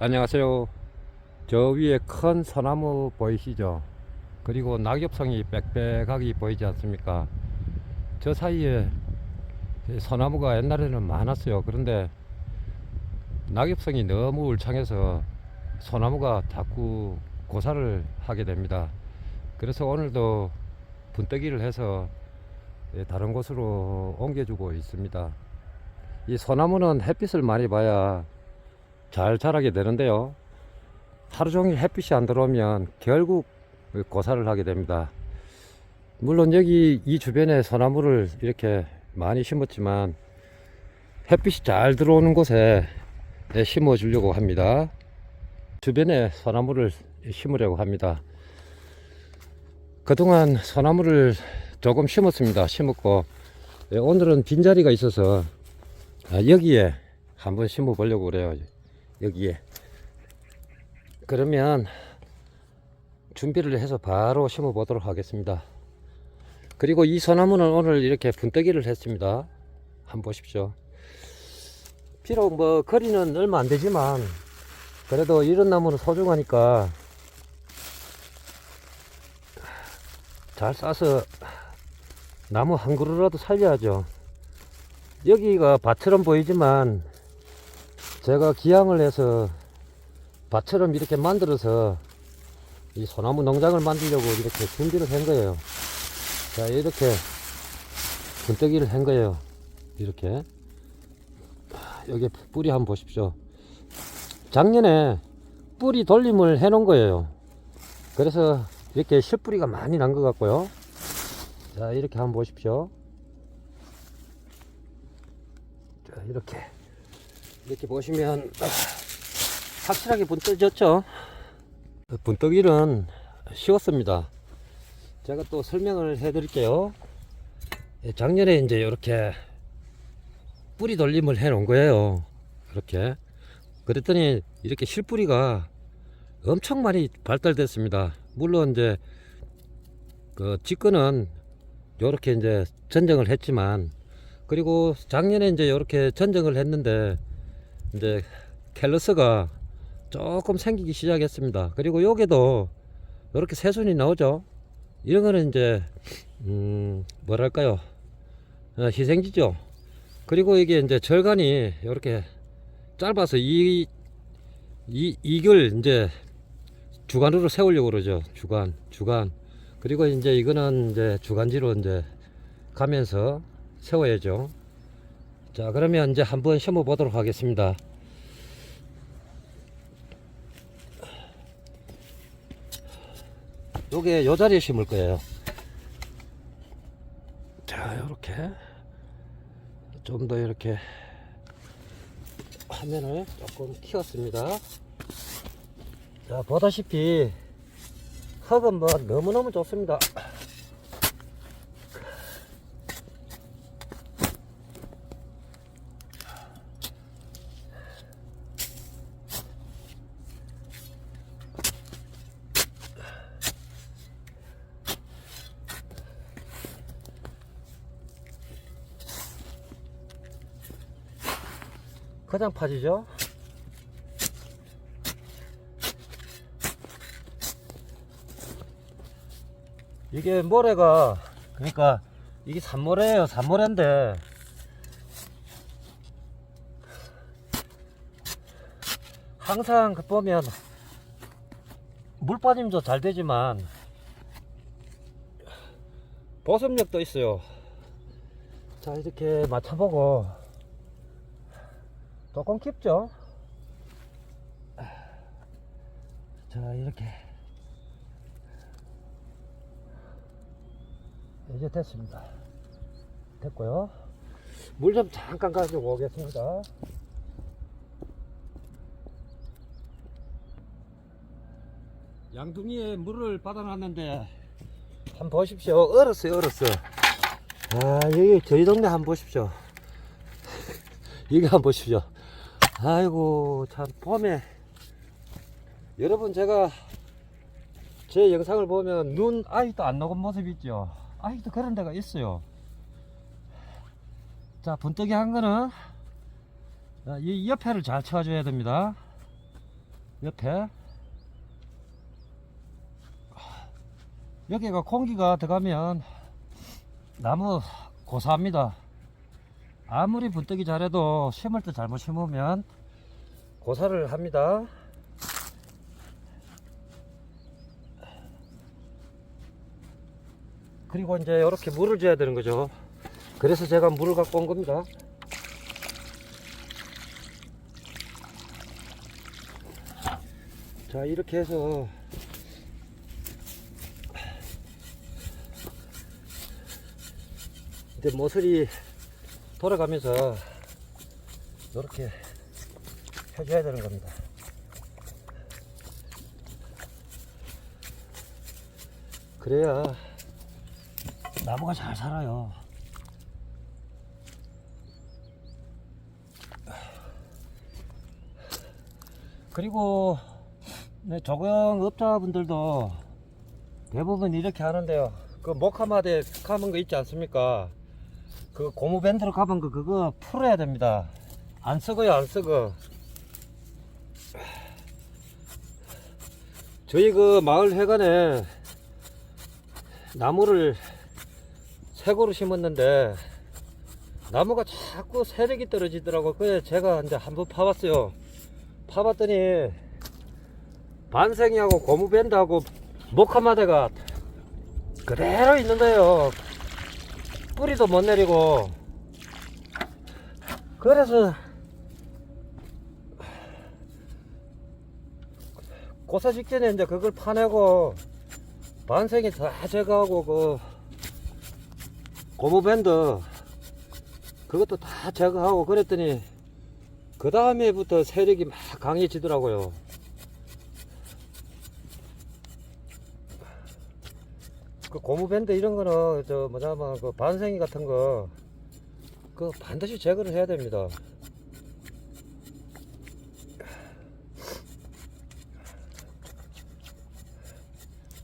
안녕하세요. 저 위에 큰 소나무 보이시죠? 그리고 낙엽송이 빽빽하게 보이지 않습니까? 저 사이에 소나무가 옛날에는 많았어요. 그런데 낙엽송이 너무 울창해서 소나무가 자꾸 고사를 하게 됩니다. 그래서 오늘도 분뜨기를 해서 다른 곳으로 옮겨주고 있습니다. 이 소나무는 햇빛을 많이 봐야 잘 자라게 되는데요. 하루 종일 햇빛이 안 들어오면 결국 고사를 하게 됩니다. 물론 여기 이 주변에 소나무를 이렇게 많이 심었지만 햇빛이 잘 들어오는 곳에 심어 주려고 합니다. 주변에 소나무를 심으려고 합니다. 그동안 소나무를 조금 심었습니다. 심었고 오늘은 빈자리가 있어서 여기에 한번 심어 보려고 그래요. 여기에. 그러면 준비를 해서 바로 심어 보도록 하겠습니다. 그리고 이 소나무는 오늘 이렇게 분뜨기를 했습니다. 한번 보십시오. 비록 뭐 거리는 얼마 안 되지만 그래도 이런 나무는 소중하니까 잘 싸서 나무 한 그루라도 살려야죠. 여기가 밭처럼 보이지만 제가 기양을 해서 밭처럼 이렇게 만들어서 이 소나무 농장을 만들려고 이렇게 준비를 한 거예요. 자, 이렇게 분뜨기를 한 거예요. 이렇게. 여기 뿌리 한번 보십시오. 작년에 뿌리 돌림을 해 놓은 거예요. 그래서 이렇게 실뿌리가 많이 난 것 같고요. 자, 이렇게 한번 보십시오. 자, 이렇게 보시면 확실하게 분뜨졌죠. 분뜨기는 쉬웠습니다. 제가 또 설명을 해 드릴게요. 작년에 이제 이렇게 뿌리 돌림을 해 놓은 거예요. 이렇게. 그랬더니 이렇게 실뿌리가 엄청 많이 발달됐습니다. 물론 이제 그 직근은 이렇게 이제 전정을 했지만, 그리고 작년에 이제 이렇게 전정을 했는데 이제 캘러스가 조금 생기기 시작했습니다. 그리고 요게도 이렇게 새순이 나오죠. 이런 거는 이제 뭐랄까요, 희생지죠. 그리고 이게 이제 절간이 이렇게 짧아서 이걸 이제 주간으로 세우려고 그러죠. 주간. 그리고 이제 이거는 이제 주간지로 이제 가면서 세워야죠. 자, 그러면 이제 한번 심어 보도록 하겠습니다. 요게 요 자리에 심을 거예요. 자, 요렇게 좀 더 이렇게 화면을 조금 키웠습니다. 자, 보다시피 흙은 뭐 너무너무 좋습니다. 그냥 파지죠. 이게 모래가, 그러니까 이게 산모래예요. 산모래인데 항상 그 보면 물 빠짐도 잘 되지만 보습력도 있어요. 자, 이렇게 맞춰보고 조금 깊죠. 자, 이렇게 이제 됐습니다. 됐고요. 물 좀 잠깐 가지고 오겠습니다. 양둥이에 물을 받아놨는데 한번 보십시오. 얼었어요. 아, 여기 저희 동네 한번 보십시오. 여기 한번 보십시오. 아이고, 참 봄에 여러분, 제가 제 영상을 보면 눈 아직도 안 녹은 모습 있죠. 아직도 그런 데가 있어요. 자, 분뜨기 한 거는 이 옆에를 잘 쳐줘야 됩니다. 옆에 여기가 공기가 들어가면 나무 고사합니다. 아무리 분뜨기 잘해도 심을 때 잘못 심으면 고사를 합니다. 그리고 이제 이렇게 물을 줘야 되는 거죠. 그래서 제가 물을 갖고 온 겁니다. 자, 이렇게 해서 이제 모서리 돌아가면서 이렇게 해줘야 되는 겁니다. 그래야 나무가 잘 살아요. 그리고 조경업자분들도 대부분 이렇게 하는데요. 그 목화마대 감은 거 있지 않습니까? 그 고무밴드로 감은 거 그거 풀어야 됩니다. 안 썩어요, 안 썩어. 저희 그 마을 회관에 나무를 새 고루 심었는데 나무가 자꾸 세력이 떨어지더라고. 그래서 제가 이제 한번 파봤어요. 파봤더니 반생이하고 고무밴드하고 목화마대가 그대로 있는데요. 뿌리도 못 내리고. 그래서 고사 직전에 이제 그걸 파내고 반생이 다 제거하고 그 고무밴드 그것도 다 제거하고 그랬더니 그 다음에부터 세력이 막 강해지더라고요. 그 고무밴드 이런 거는 저 뭐냐면 그 반생이 같은 거 그 반드시 제거를 해야 됩니다.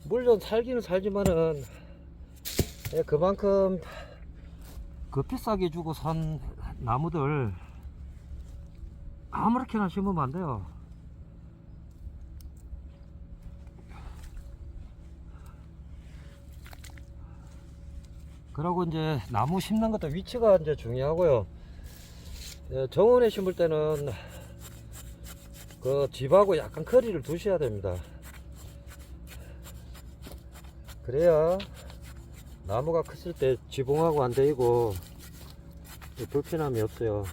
물론 살기는 살지만은 그만큼 그 비싸게 주고 산 나무들 아무렇게나 심으면 안 돼요. 그리고 이제 나무 심는 것도 위치가 이제 중요하고요. 정원에 심을 때는 그 집하고 약간 거리를 두셔야 됩니다. 그래야 나무가 컸을 때 지붕하고 안 데이고 불편함이 없어요.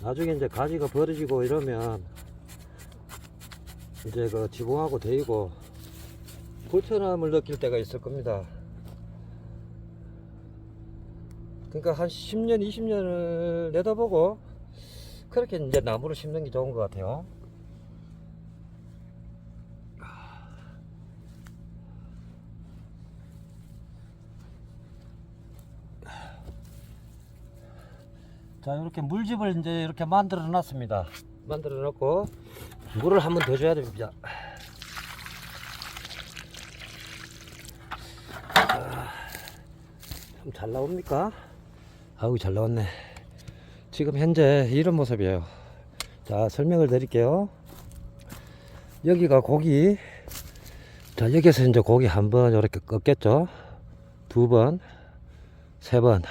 나중에 이제 가지가 벌어지고 이러면 이제 그 지붕하고 데이고 불편함을 느낄 때가 있을 겁니다. 그러니까 한 10년, 20년을 내다보고 그렇게 이제 나무를 심는 게 좋은 것 같아요. 자, 이렇게 물집을 이제 이렇게 만들어 놨습니다. 만들어 놓고 물을 한번 더 줘야 됩니다. 좀 잘 나옵니까? 아우, 잘 나왔네. 지금 현재 이런 모습이에요. 자, 설명을 드릴게요. 여기가 고기. 자, 여기서 이제 고기 한 번 이렇게 꺾겠죠. 두 번, 세 번.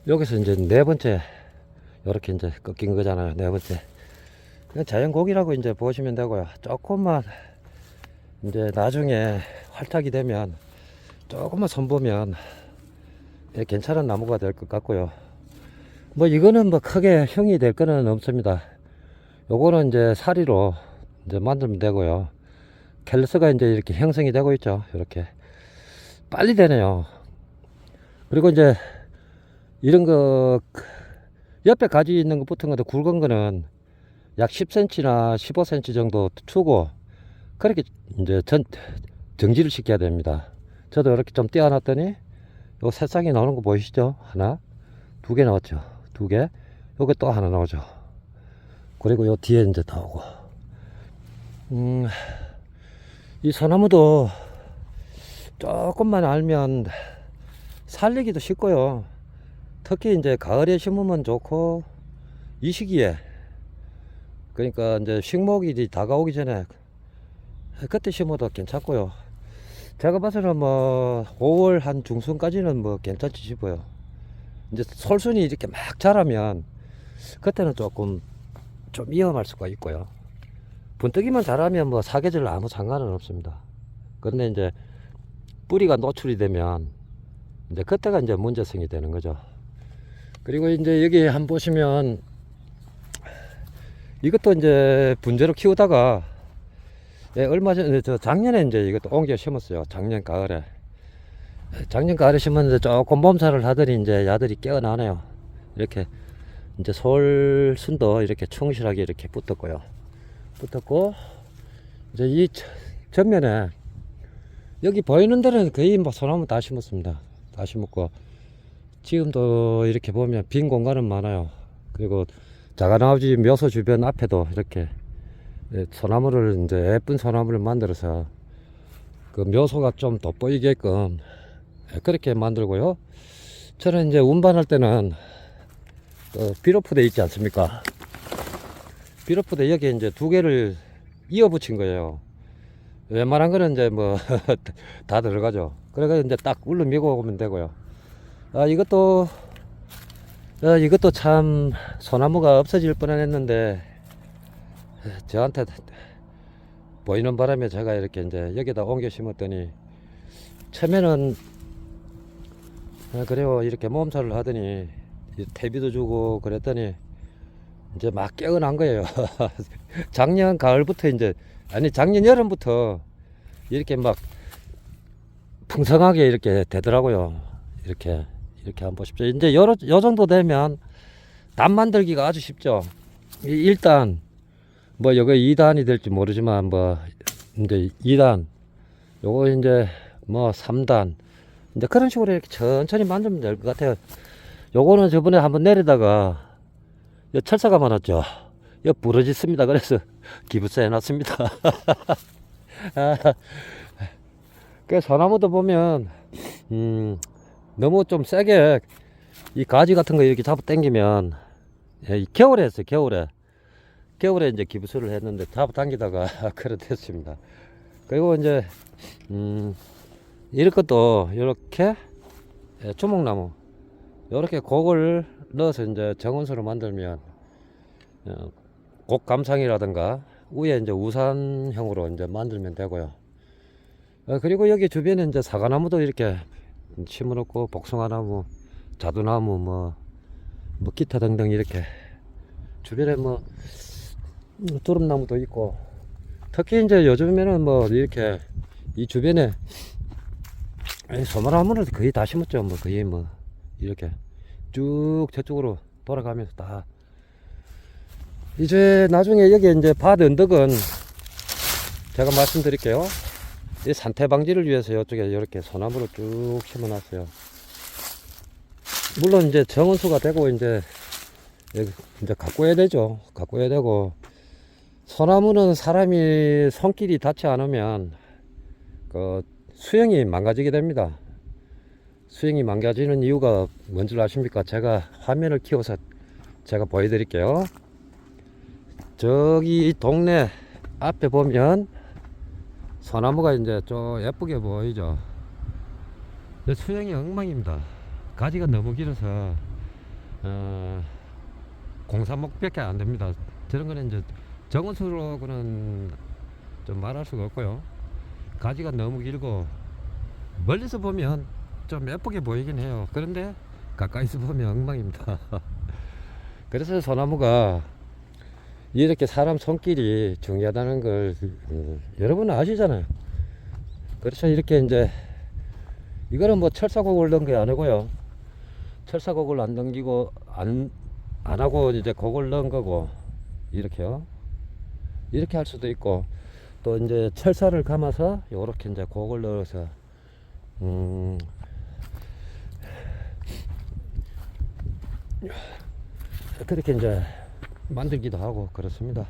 여기서 이제 네 번째 이렇게 이제 꺾인 거잖아요. 네 번째. 그냥 자연 고기라고 이제 보시면 되고요. 조금만 이제 나중에 활착이 되면 조금만 손보면 괜찮은 나무가 될 것 같고요. 뭐 이거는 뭐 크게 형이 될 거는 없습니다. 요거는 이제 사리로 이제 만들면 되고요. 캘러스가 이제 이렇게 형성이 되고 있죠. 이렇게 빨리 되네요. 그리고 이제 이런 거 옆에 가지 있는 거 붙은 것도 굵은 거는 약 10cm나 15cm 정도 투고 그렇게 이제 정지를 시켜야 됩니다. 저도 이렇게 좀 떼어놨더니 요 새싹이 나오는 거 보이시죠? 하나, 두 개 나왔죠. 두 개. 요게 또 하나 나오죠. 그리고 요 뒤에 이제 나오고. 이 소나무도 조금만 알면 살리기도 쉽고요. 특히 이제 가을에 심으면 좋고 이 시기에 그러니까 이제 식목일이 다가오기 전에 그때 심어도 괜찮고요. 제가 봐서는 뭐 5월 한 중순까지는 뭐 괜찮지 싶어요. 이제 솔순이 이렇게 막 자라면 그때는 조금 좀 위험할 수가 있고요. 분뜨기만 자라면 뭐 사계절 아무 상관은 없습니다. 그런데 이제 뿌리가 노출이 되면 이제 그때가 이제 문제성이 되는 거죠. 그리고 이제 여기 한번 보시면 이것도 이제 분재로 키우다가 얼마 전에 작년에 이제 이것도 옮겨 심었어요. 작년 가을에 심었는데 조금 몸살을 하더니 이제 야들이 깨어나네요. 이렇게 이제 솔순도 이렇게 충실하게 이렇게 붙었고 이제 이 전면에 여기 보이는 데는 거의 뭐 소나무 다 심었습니다. 다 심었고 지금도 이렇게 보면 빈 공간은 많아요. 그리고 자가나우지 묘소 주변 앞에도 이렇게 소나무를 이제 예쁜 소나무를 만들어서 그 묘소가 좀 돋보이게끔 그렇게 만들고요. 저는 이제 운반할 때는 비료푸대 있지 않습니까? 비료푸대 여기 이제 두 개를 이어 붙인 거예요. 웬만한 거는 이제 뭐 다 들어가죠. 그래서 이제 딱 울러 밀고 오면 되고요. 이것도 참 소나무가 없어질 뻔했는데 저한테 보이는 바람에 제가 이렇게 이제 여기다 옮겨 심었더니 처음에는 그래요 이렇게 몸살을 하더니 퇴비도 주고 그랬더니 이제 막 깨어난 거예요. 작년 가을부터 이제 작년 여름부터 이렇게 막 풍성하게 이렇게 되더라고요. 이렇게 한번 보십시오. 이제 요 정도 되면 담 만들기가 아주 쉽죠. 일단 뭐 이거 2단이 될지 모르지만 뭐 이제 2단 요거 이제 뭐 3단 이제 그런 식으로 이렇게 천천히 만들면 될 것 같아요. 요거는 저번에 한번 내리다가 철사가 많았죠. 여 부러졌습니다. 그래서 기부세 해놨습니다. 그 소나무도 보면 너무 좀 세게 이 가지 같은 거 이렇게 잡아 당기면 겨울에 했어요. 겨울에 이제 기부수를 했는데 잡아 당기다가 그렇댔습니다. 그리고 이제 이럴 것도 이렇게 주목나무 이렇게 곡을 넣어서 이제 정원수로 만들면 곡 감상이라든가 위에 이제 우산형으로 이제 만들면 되고요. 그리고 여기 주변에 이제 사과나무도 이렇게 심어놓고 복숭아나무, 자두나무 뭐 기타 등등 이렇게 주변에 뭐 두릅나무도 있고 특히 이제 요즘에는 뭐 이렇게 이 주변에 소나무를 거의 다 심었죠. 뭐 거의 뭐 이렇게 쭉 저쪽으로 돌아가면서 다 이제 나중에 여기 이제 밭 언덕은 제가 말씀드릴게요. 이 산태 방지를 위해서 이쪽에 이렇게 소나무를 쭉 심어 놨어요. 물론 이제 정원수가 되고 이제 가꿔야 되죠. 가꿔야 되고 소나무는 사람이 손길이 닿지 않으면 그 수영이 망가지게 됩니다. 수영이 망가지는 이유가 뭔지 아십니까? 제가 화면을 키워서 제가 보여드릴게요. 저기 이 동네 앞에 보면 소나무가 이제 좀 예쁘게 보이죠. 수영이 엉망입니다. 가지가 너무 길어서 공사목밖에 안 됩니다. 저런 거는 이제 정원수로는 좀 말할 수가 없고요. 가지가 너무 길고 멀리서 보면 좀 예쁘게 보이긴 해요. 그런데 가까이서 보면 엉망입니다. 그래서 소나무가 이렇게 사람 손길이 중요하다는 걸 여러분은 아시잖아요. 그래서 이렇게 이제 이거는 뭐 철사곡을 넣은 게 아니고요. 철사곡을 안 넘기고 안 하고 이제 곡을 넣은 거고 이렇게요. 이렇게 할 수도 있고 또 이제 철사를 감아서 요렇게 이제 곡을 넣어서 그렇게 이제 만들기도 하고 그렇습니다.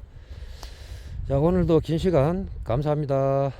자, 오늘도 긴 시간 감사합니다.